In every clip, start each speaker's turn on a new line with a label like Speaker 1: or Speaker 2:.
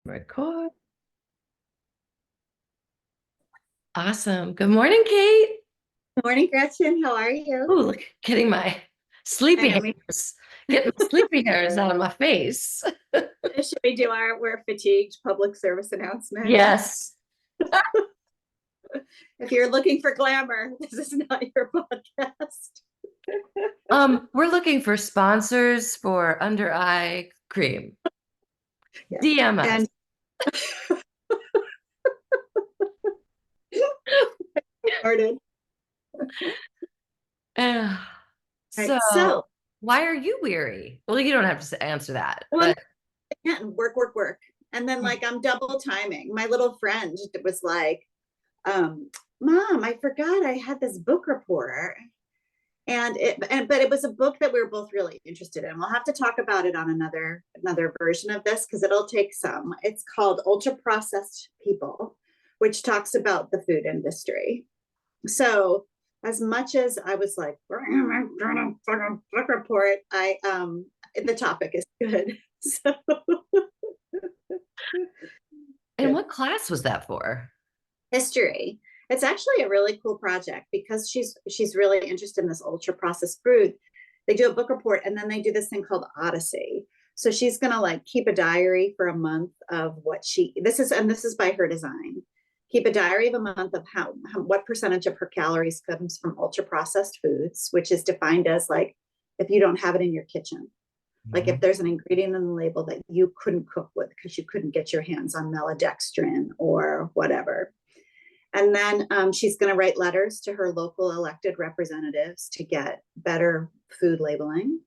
Speaker 1: Record. Awesome. Good morning, Kate.
Speaker 2: Morning, Gretchen. How are you?
Speaker 1: Oh, look, getting my
Speaker 2: I
Speaker 1: sleepy
Speaker 2: know me.
Speaker 1: hairs. Getting my sleepy hairs out of my face.
Speaker 2: Should we do our we're fatigued public service announcement?
Speaker 1: Yes.
Speaker 2: If you're looking for glamour, this is not your podcast.
Speaker 1: We're looking for sponsors for under eye cream.
Speaker 2: Yeah.
Speaker 1: DM us.
Speaker 2: And started.
Speaker 1: Uh,
Speaker 2: Right.
Speaker 1: so, why are you weary? Well, you don't have to answer that,
Speaker 2: Well,
Speaker 1: but
Speaker 2: again, work. And then I'm double timing. My little friend was like, Mom, I forgot I had this book report. But it was a book that we were both really interested in. We'll have to talk about it on another version of this because it'll take some. It's called Ultra Processed People, which talks about the food industry. So as much as I was like book report, I the topic is good. So
Speaker 1: and
Speaker 2: good.
Speaker 1: what class was that for?
Speaker 2: History. It's actually a really cool project because she's really interested in this ultra processed food. They do a book report and then they do this thing called Odyssey. So she's gonna keep a diary for a month of what this is by her design. Keep a diary of a month of what percentage of her calories comes from ultra processed foods, which is defined as if you don't have it in your kitchen. Like if there's an ingredient in the label that you couldn't cook with because you couldn't get your hands on maltodextrin or whatever, and then she's going to write letters to her local elected representatives to get better food labeling.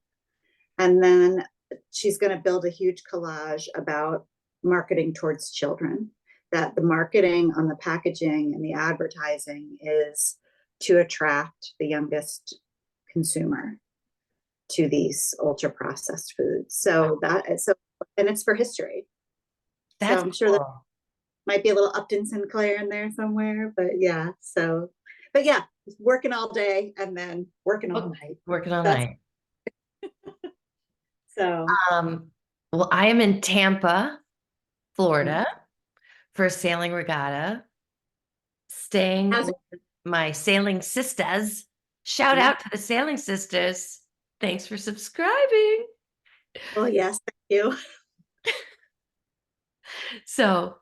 Speaker 2: And then she's going to build a huge collage about marketing towards children, that the marketing on the packaging and the advertising is to attract the youngest consumer to these ultra processed foods. And it's for history. So
Speaker 1: That's
Speaker 2: I'm sure that
Speaker 1: cool.
Speaker 2: might be a little Upton Sinclair in there somewhere, but yeah. But yeah, working all day and then working all
Speaker 1: Oh,
Speaker 2: night.
Speaker 1: working all
Speaker 2: That's
Speaker 1: night.
Speaker 2: so.
Speaker 1: Um, well, I am in Tampa,
Speaker 2: Mm.
Speaker 1: Florida, for a sailing regatta, staying
Speaker 2: How's it?
Speaker 1: with my sailing sisters. Shout
Speaker 2: Yeah.
Speaker 1: out to the sailing sisters. Thanks for subscribing.
Speaker 2: Well, yes, thank you.
Speaker 1: So,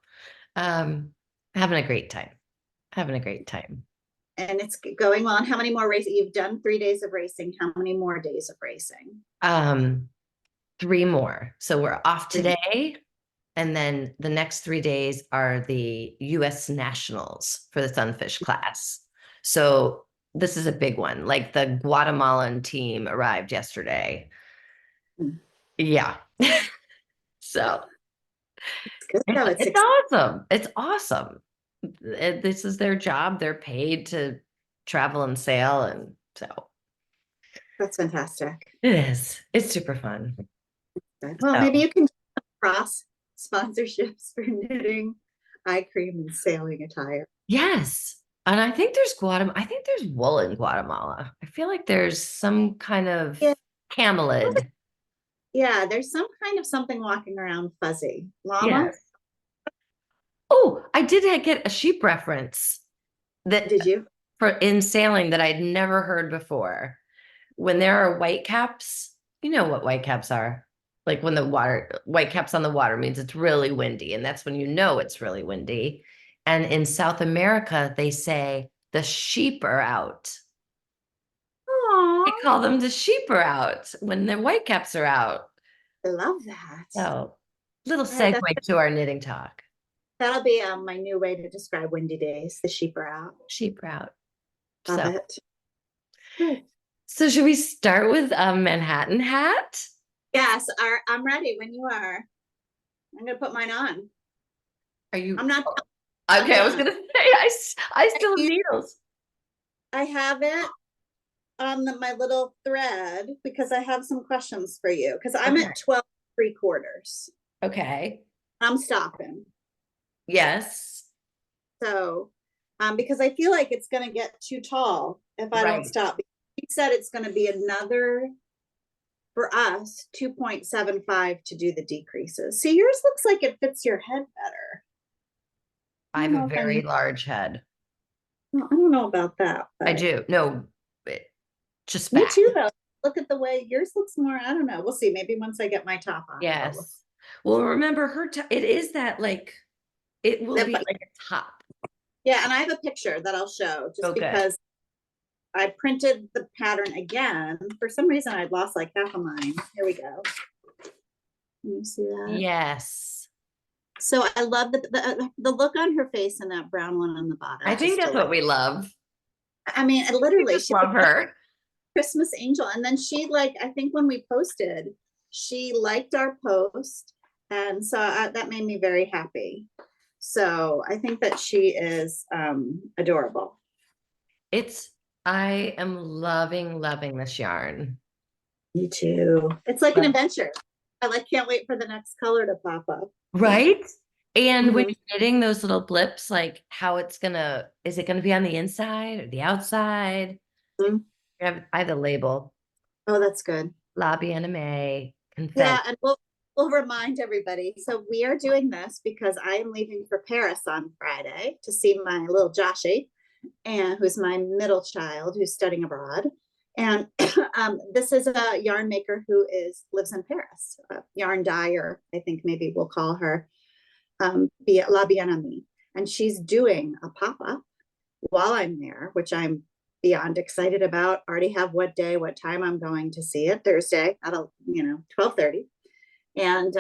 Speaker 1: um, having a great time. Having a great time.
Speaker 2: And it's going on. How many more races? You've done 3 days of racing. How many more days of racing?
Speaker 1: Um, three more. So we're off
Speaker 2: 3 more.
Speaker 1: today. And then the next 3 days are the US Nationals for the Sunfish class. So this is a big one. Like the Guatemalan team arrived yesterday.
Speaker 2: Mm.
Speaker 1: Yeah. So
Speaker 2: It's good though. It's
Speaker 1: it's awesome. It's awesome. This is their job. They're paid to travel and sail. And so
Speaker 2: That's fantastic.
Speaker 1: it is. It's super fun.
Speaker 2: Good. Well, maybe
Speaker 1: So
Speaker 2: you can cross sponsorships for knitting, eye cream, and sailing attire.
Speaker 1: yes. And I think there's Guatemala. I think there's wool in Guatemala. I feel like there's some kind of
Speaker 2: Yeah.
Speaker 1: camelid.
Speaker 2: Yeah, there's some kind of something walking around fuzzy. Llama?
Speaker 1: Yes. Oh, I did get a sheep reference that
Speaker 2: Did you?
Speaker 1: for in sailing that I'd never heard before. When there are white caps, you know what white caps are. Like when the white caps on the water means it's really windy, and that's when you know it's really windy. And in South America, they say the sheep are out. They
Speaker 2: Aw,
Speaker 1: call them the sheep are out when the white caps are out.
Speaker 2: I love that.
Speaker 1: So, little
Speaker 2: All right,
Speaker 1: segue to our knitting talk.
Speaker 2: that'll be my new way to describe windy days. The sheep are out.
Speaker 1: Sheep are out.
Speaker 2: Love
Speaker 1: So,
Speaker 2: it. Good.
Speaker 1: should we start with a Manhattan hat?
Speaker 2: Yes, I'm ready when you are. I'm gonna put mine on.
Speaker 1: Are you
Speaker 2: I'm not
Speaker 1: okay? I was
Speaker 2: done.
Speaker 1: gonna say I still have needles.
Speaker 2: I have it on my little thread because I have some questions for you because I'm
Speaker 1: Okay.
Speaker 2: at 12 3/4.
Speaker 1: Okay.
Speaker 2: I'm stopping.
Speaker 1: Yes.
Speaker 2: So, because I feel like it's going to get too tall if I don't
Speaker 1: Right.
Speaker 2: stop. He said it's going to be another for us 2.75 to do the decreases. See, yours looks like it fits your head better.
Speaker 1: I
Speaker 2: I don't
Speaker 1: have a
Speaker 2: know if I
Speaker 1: very
Speaker 2: need,
Speaker 1: large head.
Speaker 2: no, I don't know about that,
Speaker 1: I
Speaker 2: but
Speaker 1: do. No, just
Speaker 2: me
Speaker 1: back.
Speaker 2: too, though. Look at the way yours looks more. I don't know. We'll see. Maybe once I get my top on, it'll look.
Speaker 1: Yes. Well, remember it is that like, it will be
Speaker 2: But
Speaker 1: like a top.
Speaker 2: yeah, and I have a picture that I'll show just
Speaker 1: Oh, good.
Speaker 2: because I printed the pattern again. For some reason, I'd lost like half of mine. Here we go. Can you see that?
Speaker 1: Yes.
Speaker 2: So I love the look on her face and that brown one on the
Speaker 1: I
Speaker 2: bottom.
Speaker 1: think
Speaker 2: Just
Speaker 1: that's what we love.
Speaker 2: I mean,
Speaker 1: We
Speaker 2: literally,
Speaker 1: just
Speaker 2: she
Speaker 1: love her.
Speaker 2: Christmas angel. And then she like, I think when we posted, she liked our post. And so that made me very happy. So I think that she is adorable.
Speaker 1: I am loving this yarn.
Speaker 2: Me too. It's like an
Speaker 1: But
Speaker 2: adventure. I like can't wait for the next color to pop up.
Speaker 1: right? And when
Speaker 2: Mhm.
Speaker 1: you're knitting those little blips, like how is it gonna be on the inside or the outside? I have the label,
Speaker 2: Oh, that's good.
Speaker 1: La Bien-Aimée,
Speaker 2: Yeah,
Speaker 1: confetti.
Speaker 2: and we'll remind everybody. So we are doing this because I am leaving for Paris on Friday to see my little Joshie, and who's my middle child who's studying abroad. And this is a yarn maker who lives in Paris, a yarn dyer, I think maybe we'll call her, La Bien-Aimée. And she's doing a pop-up while I'm there, which I'm beyond excited about. Already have what day, what time I'm going to see it. Thursday at 12:30. And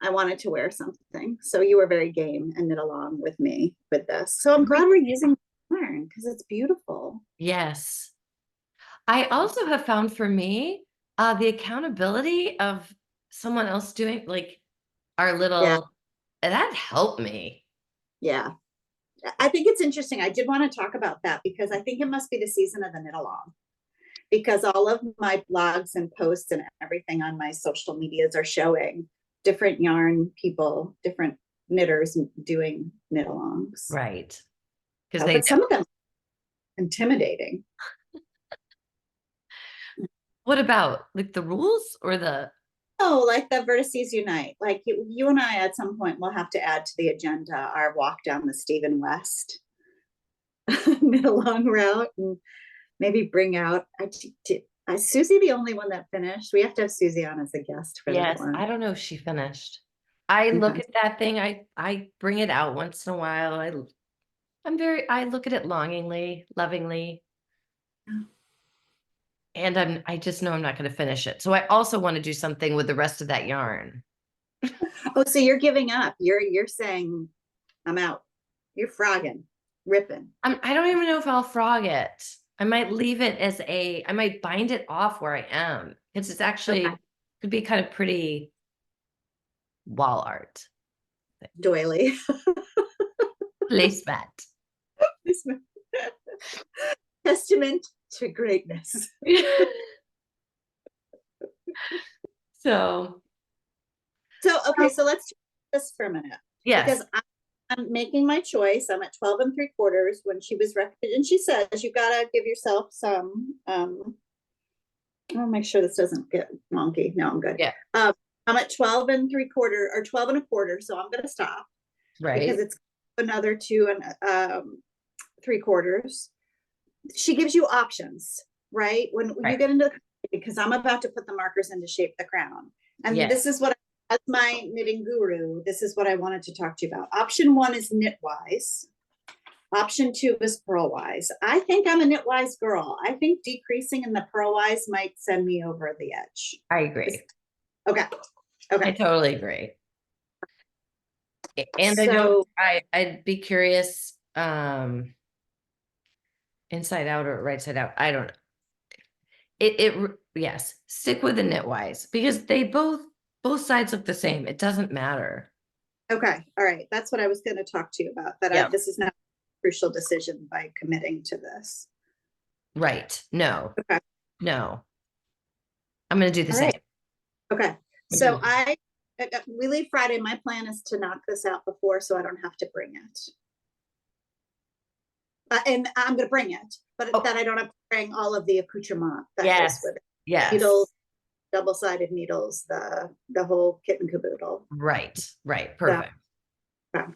Speaker 2: I wanted to wear something. So you were very game and knit along with me with this. So I'm glad we're using yarn because it's beautiful.
Speaker 1: Yes. I also have found for me, the accountability of someone else doing like our
Speaker 2: Yeah,
Speaker 1: little, that helped me.
Speaker 2: yeah. I think it's interesting. I did want to talk about that because I think it must be the season of the knit along, because all of my blogs and posts and everything on my social medias are showing different yarn people, different knitters doing knit alongs.
Speaker 1: Right. Because they
Speaker 2: But
Speaker 1: know.
Speaker 2: some of them intimidating.
Speaker 1: What about like the rules or the,
Speaker 2: Oh, like the Vertices Unite. Like you and I at some point will have to add to the agenda our walk down the Stephen West knit along route, and maybe bring out Susie the only one that finished. We have to have Susie on as a guest for that
Speaker 1: yes,
Speaker 2: one.
Speaker 1: I don't know if she finished. I look
Speaker 2: Okay.
Speaker 1: at that thing, I bring it out once in a while. I look at it longingly, lovingly, and I just know I'm not going to finish it. So I also want to do something with the rest of that yarn.
Speaker 2: Oh, so you're giving up. You're saying I'm out. You're frogging, ripping.
Speaker 1: I don't even know if I'll frog it. I might leave it I might bind it off where I am because it's
Speaker 2: Okay.
Speaker 1: actually could be kind of pretty wall art
Speaker 2: Doily.
Speaker 1: placemat.
Speaker 2: Testament to greatness.
Speaker 1: So
Speaker 2: So, okay, so let's do this for a minute
Speaker 1: yes,
Speaker 2: because I'm making my choice. I'm at 12 3/4 when she was recommended. And she says you got to give yourself some. I'll make sure this doesn't get wonky. No, I'm good.
Speaker 1: yeah,
Speaker 2: I'm at 12 3/4 or 12 1/4. So I'm going to stop because
Speaker 1: right,
Speaker 2: it's another 2 3/4. She gives you options, right? When you
Speaker 1: right,
Speaker 2: get into because I'm about to put the markers in to shape the crown. And
Speaker 1: yes,
Speaker 2: this is what, as my knitting guru, this is what I wanted to talk to you about. Option 1 is knitwise. Option 2 is purlwise. I think I'm a knitwise girl. I think decreasing in the purlwise might send me over the edge.
Speaker 1: I agree.
Speaker 2: Okay.
Speaker 1: I
Speaker 2: Okay.
Speaker 1: totally agree. And
Speaker 2: So,
Speaker 1: I'd be curious, inside out or right side out. I don't know. Yes, stick with the knitwise because both sides look the same. It doesn't matter.
Speaker 2: okay. All right. That's what I was going to talk to you about.
Speaker 1: Yep.
Speaker 2: This is not a crucial decision by committing to this.
Speaker 1: Right. No,
Speaker 2: Okay.
Speaker 1: no. I'm going to do the
Speaker 2: All
Speaker 1: same.
Speaker 2: right. Okay. So we leave Friday. My plan is to knock this out before so I don't have to bring it. And I'm going to bring it, but
Speaker 1: Oh,
Speaker 2: that I don't have to bring all of the accoutrement that goes
Speaker 1: yes.
Speaker 2: with it.
Speaker 1: Yes.
Speaker 2: Needles, double-sided needles, the whole kit and caboodle.
Speaker 1: Right.
Speaker 2: So,
Speaker 1: Perfect.
Speaker 2: yeah.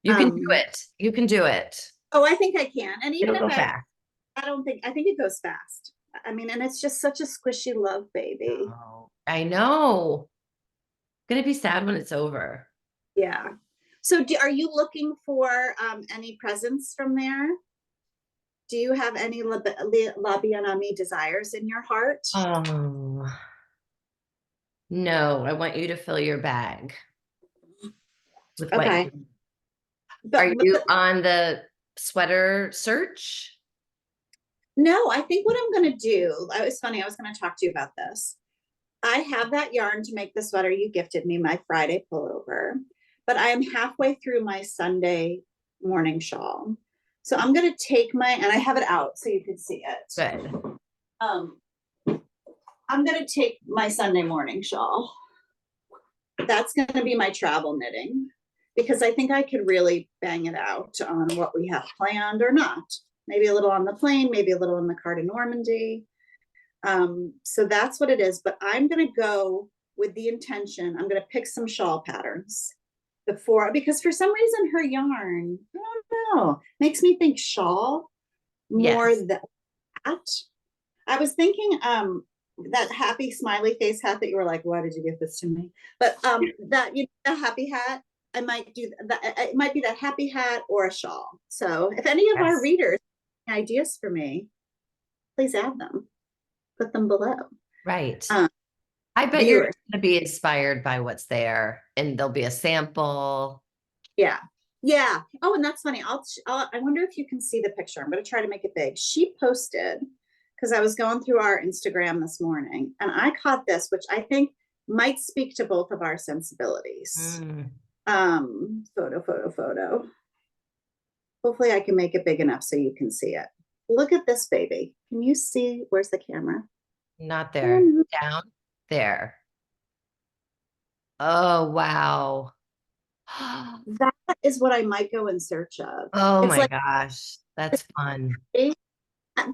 Speaker 1: You can do it. You can do it.
Speaker 2: Oh, I think I can. And even
Speaker 1: It'll
Speaker 2: if
Speaker 1: go fast.
Speaker 2: I think it goes fast. I mean, and it's just such a squishy love baby.
Speaker 1: Oh, I know. Gonna be sad when it's over.
Speaker 2: Yeah. So are you looking for any presents from there? Do you have any La Bien-Aimée desires in your heart?
Speaker 1: Oh, no, I want you to fill your bag with what
Speaker 2: Okay.
Speaker 1: are
Speaker 2: But
Speaker 1: you on the sweater search?
Speaker 2: no, I think what I'm going to do, it's funny, I was going to talk to you about this. I have that yarn to make the sweater you gifted me, my Friday pullover, but I am halfway through my Sunday morning shawl. So I'm going to take and I have it out so you can see it.
Speaker 1: Good.
Speaker 2: Um, I'm going to take my Sunday morning shawl. That's going to be my travel knitting because I think I could really bang it out on what we have planned or not. Maybe a little on the plane, maybe a little in the car to Normandy. So that's what it is. But I'm going to go with the intention. I'm going to pick some shawl patterns because for some reason her yarn, I don't know, makes me think shawl more
Speaker 1: Yes.
Speaker 2: than that. I was thinking that happy smiley face hat that you were like, why did you give this to me? But that, you know, the happy hat, I might do that. It might be that happy hat or a shawl. So if any of our
Speaker 1: Yes.
Speaker 2: readers have ideas for me, please add them, put them below.
Speaker 1: Right. I bet you're
Speaker 2: Viewers.
Speaker 1: going to be inspired by what's there, and there'll be a sample.
Speaker 2: Yeah. Yeah. Oh, and that's funny. I wonder if you can see the picture. I'm going to try to make it big. She posted, because I was going through our Instagram this morning, and I caught this, which I think might speak to both of our sensibilities.
Speaker 1: Mm,
Speaker 2: Photo. Hopefully I can make it big enough so you can see it. Look at this baby. Can you see? Where's the camera?
Speaker 1: not there. Down there. Oh, wow.
Speaker 2: That is what I might go in search of.
Speaker 1: Oh
Speaker 2: It's
Speaker 1: my
Speaker 2: like,
Speaker 1: gosh. That's fun.
Speaker 2: but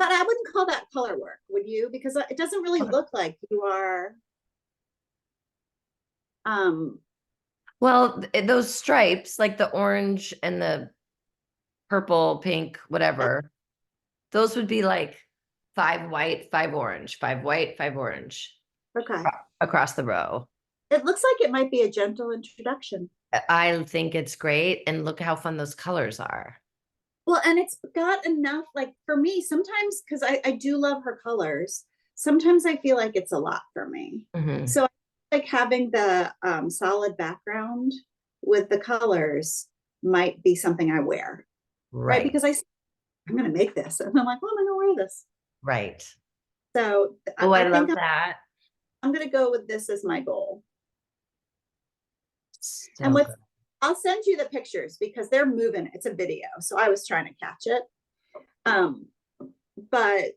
Speaker 2: I wouldn't call that color work, would you? Because it doesn't really look like you are. Um,
Speaker 1: Well, those stripes, like the orange and the purple, pink, whatever, those would be like 5 white, 5 orange, 5 white, 5 orange
Speaker 2: okay.
Speaker 1: across the row.
Speaker 2: It looks like it might be a gentle introduction.
Speaker 1: I think it's great. And look how fun those colors are.
Speaker 2: Well, and it's got enough, like for me, sometimes, because I do love her colors, sometimes I feel like it's a lot for me.
Speaker 1: Mhm.
Speaker 2: So I like having the solid background with the colors might be something I wear, right?
Speaker 1: Right.
Speaker 2: Because I'm going to make this. And I'm like, well, I'm going to wear this.
Speaker 1: Right.
Speaker 2: So
Speaker 1: Oh,
Speaker 2: I
Speaker 1: I
Speaker 2: think
Speaker 1: love that.
Speaker 2: I'm going to go with this as my goal. And
Speaker 1: So good.
Speaker 2: I'll send you the pictures because they're moving. It's a video. So I was trying to catch it. But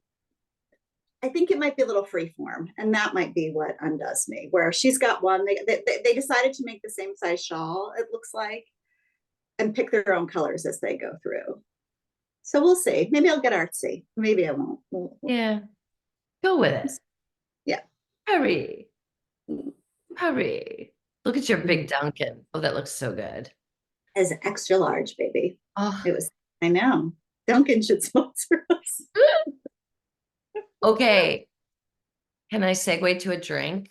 Speaker 2: I think it might be a little free form, and that might be what undoes me. Where she's got one, they decided to make the same size shawl, it looks like, and pick their own colors as they go through. So we'll see. Maybe I'll get artsy. Maybe I won't.
Speaker 1: Yeah. Go with it.
Speaker 2: Yeah.
Speaker 1: Hurry. Hurry. Look at your big Duncan. Oh, that looks so good.
Speaker 2: As extra large, baby.
Speaker 1: Oh,
Speaker 2: It was. I know. Duncan should sponsor us.
Speaker 1: okay. Can I segue to a drink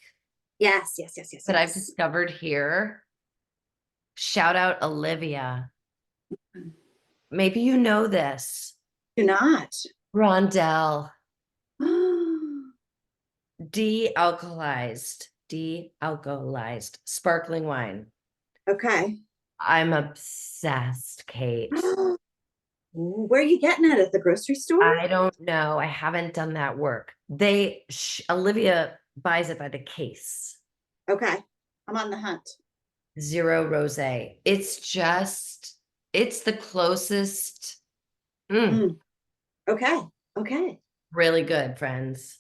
Speaker 2: Yes.
Speaker 1: that I've discovered here? Shout out Olivia. Maybe you know this.
Speaker 2: Do not.
Speaker 1: Rondell. De-alkalized sparkling wine.
Speaker 2: Okay.
Speaker 1: I'm obsessed, Kate.
Speaker 2: Where are you getting it, at the grocery store?
Speaker 1: I don't know. I haven't done that work. Olivia buys it by the case.
Speaker 2: Okay. I'm on the hunt.
Speaker 1: Zero rosé. It's the closest.
Speaker 2: Okay. Okay.
Speaker 1: Really good, friends.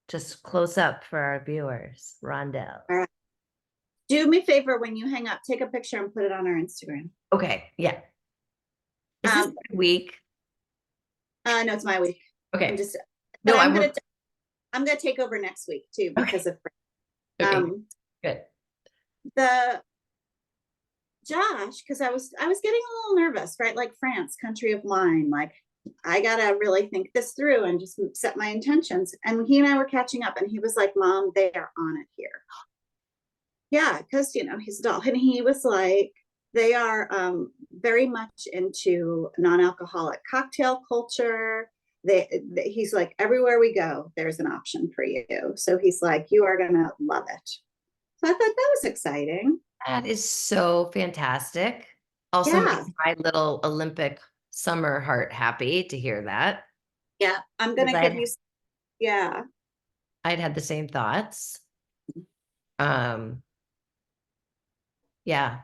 Speaker 1: Just close up for our viewers. Rondell.
Speaker 2: All right. Do me a favor when you hang up, take a picture and put it on our Instagram.
Speaker 1: Okay. Yeah. Is this my week?
Speaker 2: No, it's my week.
Speaker 1: Okay.
Speaker 2: But
Speaker 1: No,
Speaker 2: I'm I'm going to take over next week too
Speaker 1: Okay.
Speaker 2: because of
Speaker 1: Okay.
Speaker 2: um
Speaker 1: Good.
Speaker 2: the Josh, because I was getting a little nervous, right? Like France, country of wine, like I gotta really think this through and just set my intentions. And he and I were catching up, and he was like, "Mom, they are on it here." Yeah, because he's adult, and he was like, "They are very much into non-alcoholic cocktail culture." He's like, everywhere we go, there's an option for you. So he's like, you are gonna love it. So I thought that was exciting.
Speaker 1: That is so fantastic. Also
Speaker 2: Yeah.
Speaker 1: makes my little Olympic summer heart happy to hear that.
Speaker 2: Yeah, I'm
Speaker 1: Because
Speaker 2: gonna give you. Yeah,
Speaker 1: I'd had the same thoughts. Um, yeah,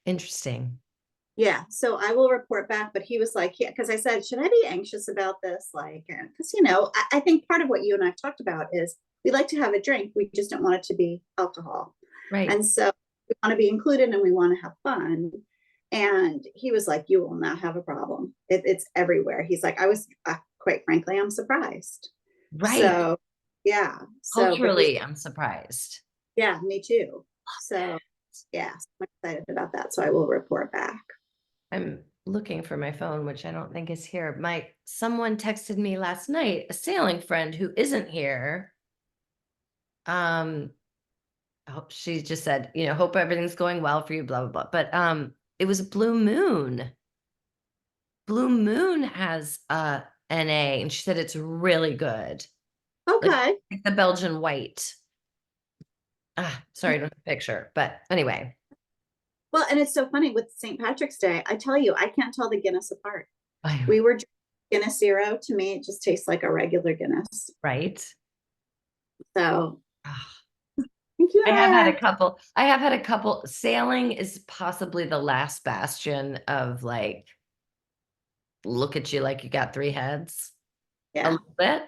Speaker 1: interesting.
Speaker 2: yeah. So I will report back. But he was like, yeah, because I said, should I be anxious about this? Like, because I think part of what you and I've talked about is we like to have a drink. We just don't want it to be alcohol,
Speaker 1: Right.
Speaker 2: and so we want to be included and we want to have fun. And he was like, you will not have a problem. It's everywhere. He's like, quite frankly, I'm surprised.
Speaker 1: Right.
Speaker 2: So yeah. So, but he's
Speaker 1: Culturally, I'm surprised.
Speaker 2: yeah, me too. So yeah, so I'm excited about that. So I will report back.
Speaker 1: I'm looking for my phone, which I don't think is here. Someone texted me last night, a sailing friend who isn't here. Um, she just said, hope everything's going well for you, blah, blah, blah. But it was Blue Moon. Blue Moon has NA, and she said it's really good. Like,
Speaker 2: Okay.
Speaker 1: like the Belgian white. Sorry, I don't have a picture. But anyway.
Speaker 2: Well, and it's so funny with St. Patrick's Day. I tell you, I can't tell the Guinness apart.
Speaker 1: I-
Speaker 2: We were drinking Guinness Zero. To me, it just tastes like a regular Guinness.
Speaker 1: right.
Speaker 2: So
Speaker 1: Ah,
Speaker 2: thank you,
Speaker 1: I have had a
Speaker 2: Eric.
Speaker 1: couple. I have had a couple. Sailing is possibly the last bastion of like, look at you like you got three heads a
Speaker 2: Yeah.
Speaker 1: little bit,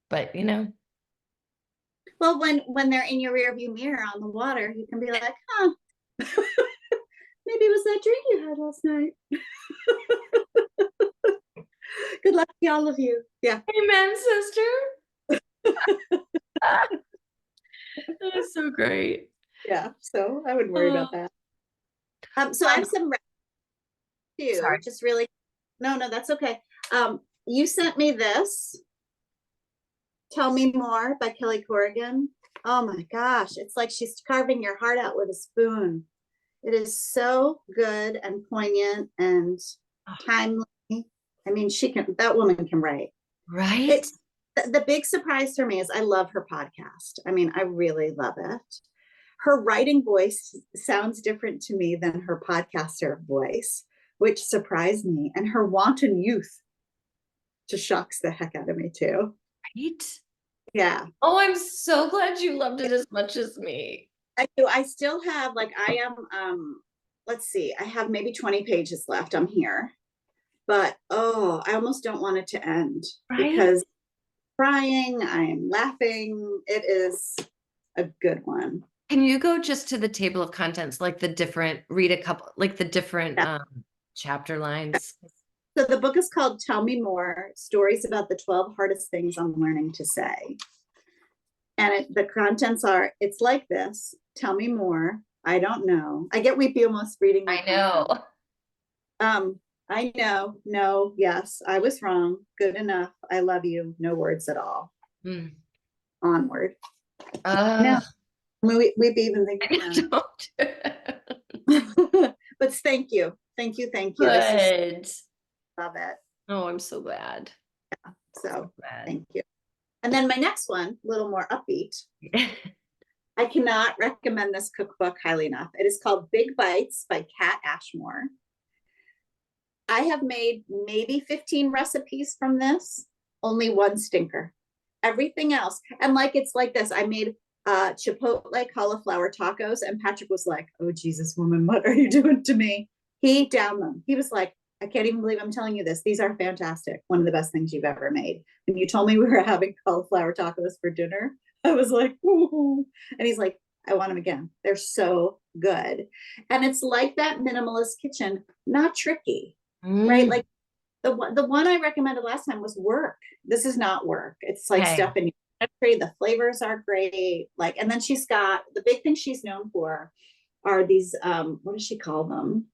Speaker 1: but
Speaker 2: Well, when they're in your rearview mirror on the water, you can be like, huh, maybe it was that drink you had last night. Good luck to all of you. Yeah.
Speaker 1: amen, sister. That is so great.
Speaker 2: Yeah. So I wouldn't worry
Speaker 1: Oh,
Speaker 2: about that. So I have some
Speaker 1: sorry.
Speaker 2: too, just really, no, that's okay. You sent me this, Tell Me More by Kelly Corrigan. Oh my gosh, it's like she's carving your heart out with a spoon. It is so good and poignant and
Speaker 1: Oh,
Speaker 2: timely. I mean, that woman can write.
Speaker 1: right?
Speaker 2: It the big surprise for me is I love her podcast. I mean, I really love it. Her writing voice sounds different to me than her podcaster voice, which surprised me. And her wanton youth just shocks the heck out of me too.
Speaker 1: Right?
Speaker 2: Yeah.
Speaker 1: Oh, I'm so glad you loved it as much as me.
Speaker 2: I do. I still have like I am let's see, I have maybe 20 pages left. I'm here. But oh, I almost don't want it to end
Speaker 1: Right?
Speaker 2: because crying, I'm laughing. It is a good one.
Speaker 1: Can you go just to the table of contents, like read a couple, like the different
Speaker 2: Yeah.
Speaker 1: chapter lines?
Speaker 2: So the book is called Tell Me More, Stories About the 12 Hardest Things I'm Learning to Say. And the contents are, it's like this, tell me more. I don't know. I get weepy almost reading the
Speaker 1: I know.
Speaker 2: I know, no, yes, I was wrong. Good enough. I love you. No words at all.
Speaker 1: Mm.
Speaker 2: Onward.
Speaker 1: Uh,
Speaker 2: No, I mean, we've even
Speaker 1: I
Speaker 2: thinking
Speaker 1: don't.
Speaker 2: but thank you. Thank you. Thank you. This is
Speaker 1: Good.
Speaker 2: love it.
Speaker 1: Oh, I'm so glad.
Speaker 2: So
Speaker 1: Glad.
Speaker 2: thank you. And then my next one, a little more upbeat. I cannot recommend this cookbook highly enough. It is called Big Bites by Kat Ashmore. I have made maybe 15 recipes from this, only one stinker. Everything else, and like it's like this. I made chipotle cauliflower tacos, and Patrick was like, "Oh Jesus, woman, what are you doing to me?" He downed them. He was like, "I can't even believe I'm telling you this. These are fantastic. One of the best things you've ever made." When you told me we were having cauliflower tacos for dinner, I was like, "Ooh," and he's like, "I want them again. They're so good." And it's like that minimalist kitchen, not tricky, right?
Speaker 1: Mm,
Speaker 2: Like the one I recommended last time was work. This is not work. It's like
Speaker 1: okay.
Speaker 2: stuff in your The flavors are great. Like, and then she's got the big thing she's known for are these what does she call them?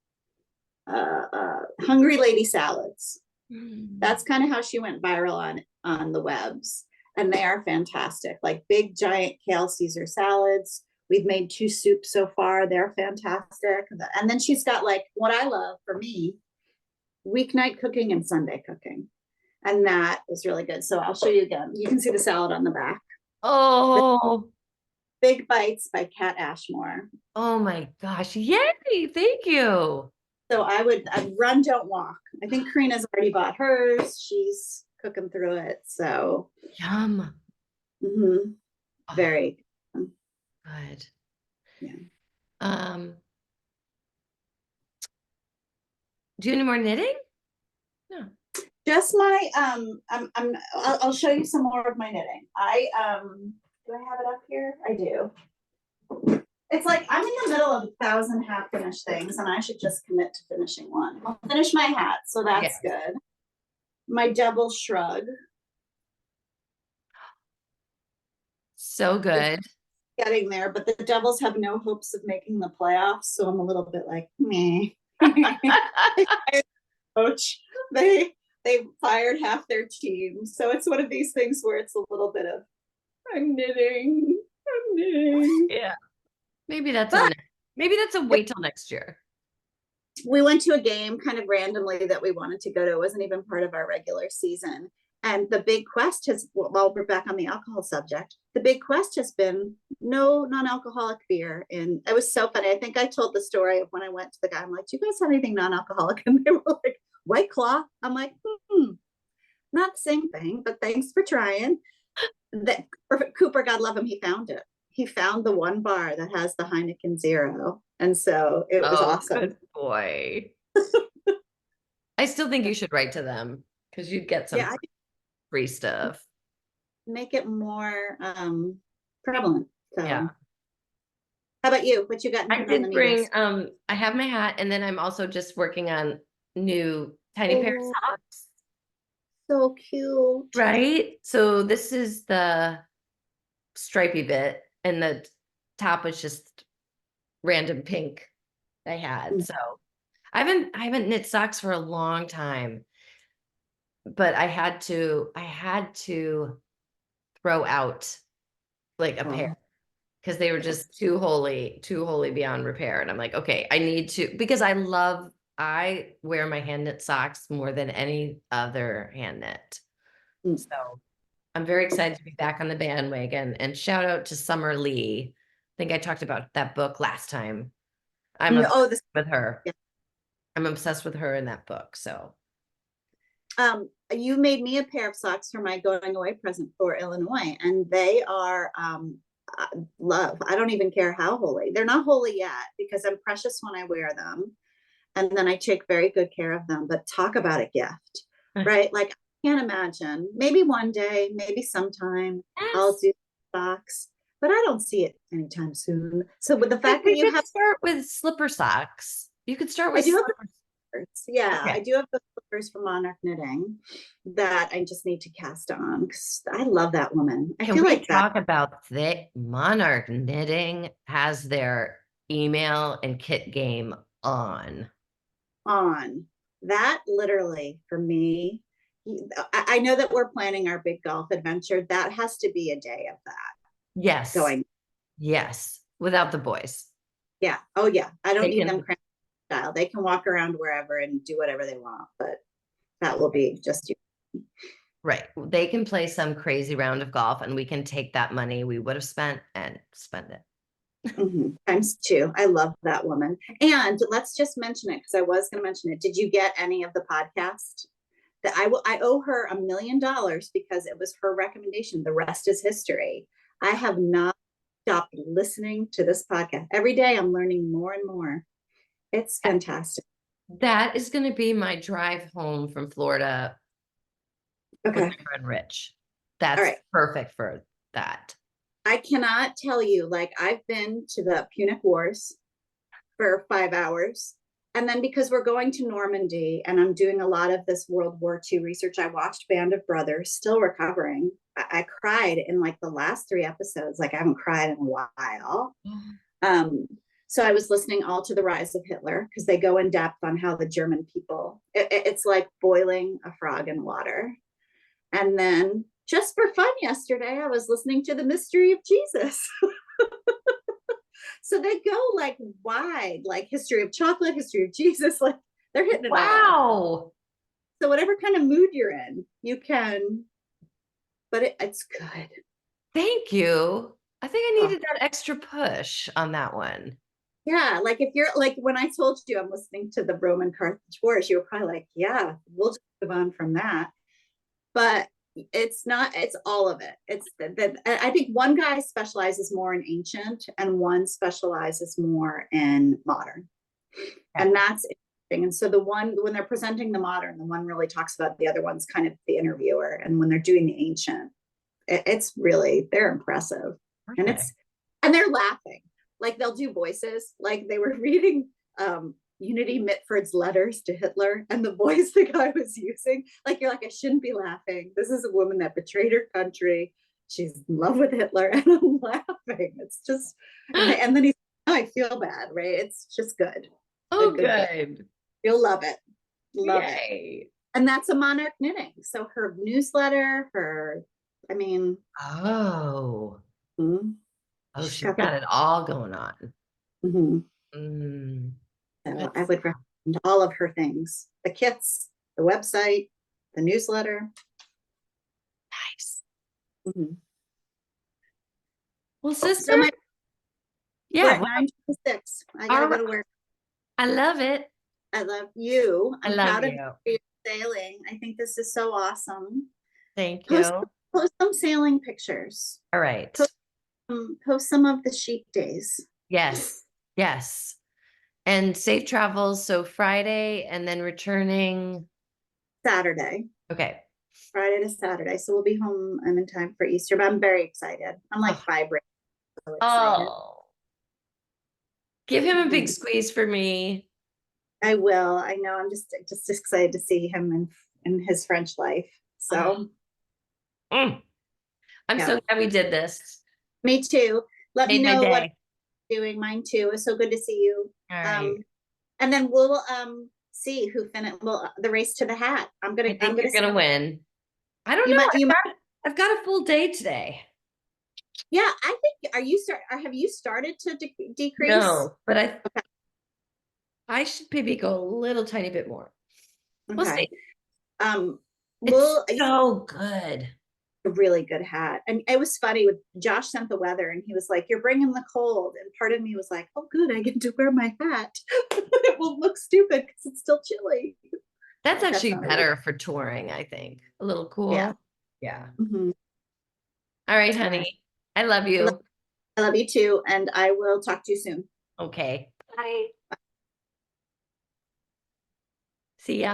Speaker 2: Hungry lady salads. That's kind of how she went viral on the webs. And they are fantastic, like big giant kale Caesar salads. We've made 2 soups so far. They're fantastic. And then she's got like what I love for me, weeknight cooking and Sunday cooking. And that is really good. So I'll show you again. You can see the salad on the back.
Speaker 1: Oh,
Speaker 2: Big Bites by Kat Ashmore.
Speaker 1: oh my gosh. Yay. Thank you.
Speaker 2: So I'd run, don't walk. I think Karina's already bought hers. She's cooking through it. So
Speaker 1: Yum.
Speaker 2: mhm,
Speaker 1: Oh,
Speaker 2: very
Speaker 1: good.
Speaker 2: yeah.
Speaker 1: Do you have any more knitting? No.
Speaker 2: Just my I'll show you some more of my knitting. Do I have it up here? I do. It's like I'm in the middle of 1,000 half finished things, and I should just commit to finishing one. I'll finish my hat, so that's good. My double shrug.
Speaker 1: So good.
Speaker 2: Getting there, but the Devils have no hopes of making the playoffs, so I'm a little bit like, meh. Coach, they fired half their team, so it's one of these things where it's a little bit of I'm knitting.
Speaker 1: Yeah. Maybe that's a wait till next year.
Speaker 2: We went to a game kind of randomly that we wanted to go to. It wasn't even part of our regular season. And the big quest has, while we're back on the alcohol subject, the big quest has been no non-alcoholic beer. And it was so funny. I think I told the story of when I went to the guy. I'm like, do you guys have anything non-alcoholic? And they were like, White Claw. I'm like, not the same thing, but thanks for trying. That Cooper, God love him, he found it. He found the one bar that has the Heineken Zero. And so it was awesome.
Speaker 1: Good boy. I still think you should write to them because you'd get some free stuff.
Speaker 2: Make it more prevalent. So
Speaker 1: yeah.
Speaker 2: How about you? What you got?
Speaker 1: I did bring I have my hat, and then I'm also just working on new tiny pair of socks.
Speaker 2: So cute.
Speaker 1: Right? So this is the stripy bit, and the top was just random pink I had. So I haven't knit socks for a long time, but I had to throw out like a pair because they were just too wholly beyond repair. And I'm like, okay, I need to, because I wear my hand knit socks more than any other hand knit. So I'm very excited to be back on the bandwagon, and shout out to Summer Lee. I think I talked about that book last time. I'm obsessed with her. Yeah. I'm obsessed with her in that book. So
Speaker 2: you made me a pair of socks for my going away present for Illinois, and they are love. I don't even care how holy. They're not holy yet because I'm precious when I wear them, and then I take very good care of them. But talk about a gift, right? Like I can't imagine. Maybe one day, maybe sometime I'll do socks, but I don't see it anytime soon. So with the fact that you have
Speaker 1: start with slipper socks, you could start with slippers.
Speaker 2: Yeah, I do have the slippers from Monarch Knitting that I just need to cast on because I love that woman. I feel like
Speaker 1: talk about that. Monarch Knitting has their email and kit game on.
Speaker 2: That literally for me. I know that we're planning our big golf adventure. That has to be a day of that.
Speaker 1: Yes. Yes. Without the boys.
Speaker 2: Yeah. Oh yeah. I don't need them cramped style. They can walk around wherever and do whatever they want, but that will be just you.
Speaker 1: Right. They can play some crazy round of golf, and we can take that money we would have spent and spend it.
Speaker 2: Times 2. I love that woman. And let's just mention it because I was going to mention it. Did you get any of the podcast? That I owe her $1 million because it was her recommendation. The rest is history. I have not stopped listening to this podcast. Every day I'm learning more and more. It's fantastic.
Speaker 1: That is going to be my drive home from Florida. Okay. With my friend Rich. That's perfect for that.
Speaker 2: I cannot tell you, like I've been to the Punic Wars for 5 hours. And then because we're going to Normandy and I'm doing a lot of this World War II research, I watched Band of Brothers, still recovering. I cried in like the last 3 episodes. Like I haven't cried in a while. Um, so I was listening all to the rise of Hitler because they go in depth on how the German people, it's like boiling a frog in water. And then just for fun yesterday, I was listening to the mystery of Jesus. So they go like wide, like history of chocolate, history of Jesus, like they're hitting it all.
Speaker 1: Wow.
Speaker 2: So whatever kind of mood you're in, you can, but it's good.
Speaker 1: Thank you. I think I
Speaker 2: Oh,
Speaker 1: needed that extra push on that one.
Speaker 2: yeah, like if you're like when I told you I'm listening to the Roman Carthage Wars, you were probably like, yeah, we'll just move on from that. But it's not, it's all of it. It's that I think one guy specializes more in ancient and one specializes more in modern.
Speaker 1: Okay.
Speaker 2: And that's interesting. And so the one, when they're presenting the modern, the one really talks about the other one's kind of the interviewer. And when they're doing the ancient, it's really, they're impressive. And
Speaker 1: Perfect.
Speaker 2: it's, and they're laughing. Like they'll do voices. Like they were reading Unity Mitford's letters to Hitler, and the voice the guy was using, like you're like, I shouldn't be laughing. This is a woman that betrayed her country. She's in love with Hitler, and I'm laughing. It's just, and then he's, oh, I feel bad, right? It's just good.
Speaker 1: Oh,
Speaker 2: Good, good, good.
Speaker 1: good.
Speaker 2: You'll love it. Love it.
Speaker 1: Yay.
Speaker 2: And that's a Monarch Knitting. So her newsletter, her, I mean,
Speaker 1: Oh. Oh,
Speaker 2: she's
Speaker 1: she's
Speaker 2: got the,
Speaker 1: got it all going on.
Speaker 2: mhm.
Speaker 1: Mm,
Speaker 2: So
Speaker 1: good
Speaker 2: I would
Speaker 1: stuff.
Speaker 2: recommend all of her things, the kits, the website, the newsletter.
Speaker 1: Nice.
Speaker 2: Mhm.
Speaker 1: Well,
Speaker 2: Oh,
Speaker 1: sister,
Speaker 2: so my, we're
Speaker 1: yeah,
Speaker 2: at
Speaker 1: well,
Speaker 2: 9:26. I
Speaker 1: all
Speaker 2: gotta go
Speaker 1: right.
Speaker 2: to work.
Speaker 1: I love it.
Speaker 2: I love you.
Speaker 1: I
Speaker 2: I'm
Speaker 1: love
Speaker 2: proud of
Speaker 1: you.
Speaker 2: you sailing. I think this is so awesome.
Speaker 1: Thank
Speaker 2: Post
Speaker 1: you.
Speaker 2: post some sailing pictures.
Speaker 1: All right.
Speaker 2: Post, post some of the sheep days.
Speaker 1: Yes. Yes. And safe travels. So Friday and then returning.
Speaker 2: Saturday,
Speaker 1: Okay.
Speaker 2: Friday to Saturday. So we'll be home in time for Easter. But I'm very excited. I'm like
Speaker 1: Oh,
Speaker 2: vibrating, so excited.
Speaker 1: oh. Give him a big
Speaker 2: Mhm.
Speaker 1: squeeze for me.
Speaker 2: I will. I know. I'm just excited to see him in his French life.
Speaker 1: Oh,
Speaker 2: So
Speaker 1: mm. I'm
Speaker 2: yeah,
Speaker 1: so glad we did this.
Speaker 2: me too. Let me
Speaker 1: Made my
Speaker 2: know what
Speaker 1: day.
Speaker 2: I'm doing. Mine too. It's so good to see you.
Speaker 1: All right.
Speaker 2: Um, and then we'll see who finished well, the race to the hat.
Speaker 1: I
Speaker 2: I'm
Speaker 1: think
Speaker 2: gonna
Speaker 1: you're
Speaker 2: see
Speaker 1: gonna win. I don't
Speaker 2: you
Speaker 1: know.
Speaker 2: might you might
Speaker 1: I've got a full day today.
Speaker 2: yeah, I think have you started to decrease?
Speaker 1: No, but I should maybe go a little tiny bit more. We'll see.
Speaker 2: Okay. Um
Speaker 1: It's
Speaker 2: we'll
Speaker 1: so good.
Speaker 2: a really good hat. And it was funny with Josh sent the weather and he was like, you're bringing the cold. And part of me was like, oh, good, I get to wear my hat. It will look stupid because it's still chilly.
Speaker 1: That's
Speaker 2: But that's
Speaker 1: actually
Speaker 2: not really,
Speaker 1: better for touring, I think. A little
Speaker 2: yeah.
Speaker 1: cool. Yeah.
Speaker 2: Mm-hmm.
Speaker 1: All right,
Speaker 2: All right.
Speaker 1: honey. I love you.
Speaker 2: I love you too. And I will talk to you soon.
Speaker 1: Okay. Bye. See ya.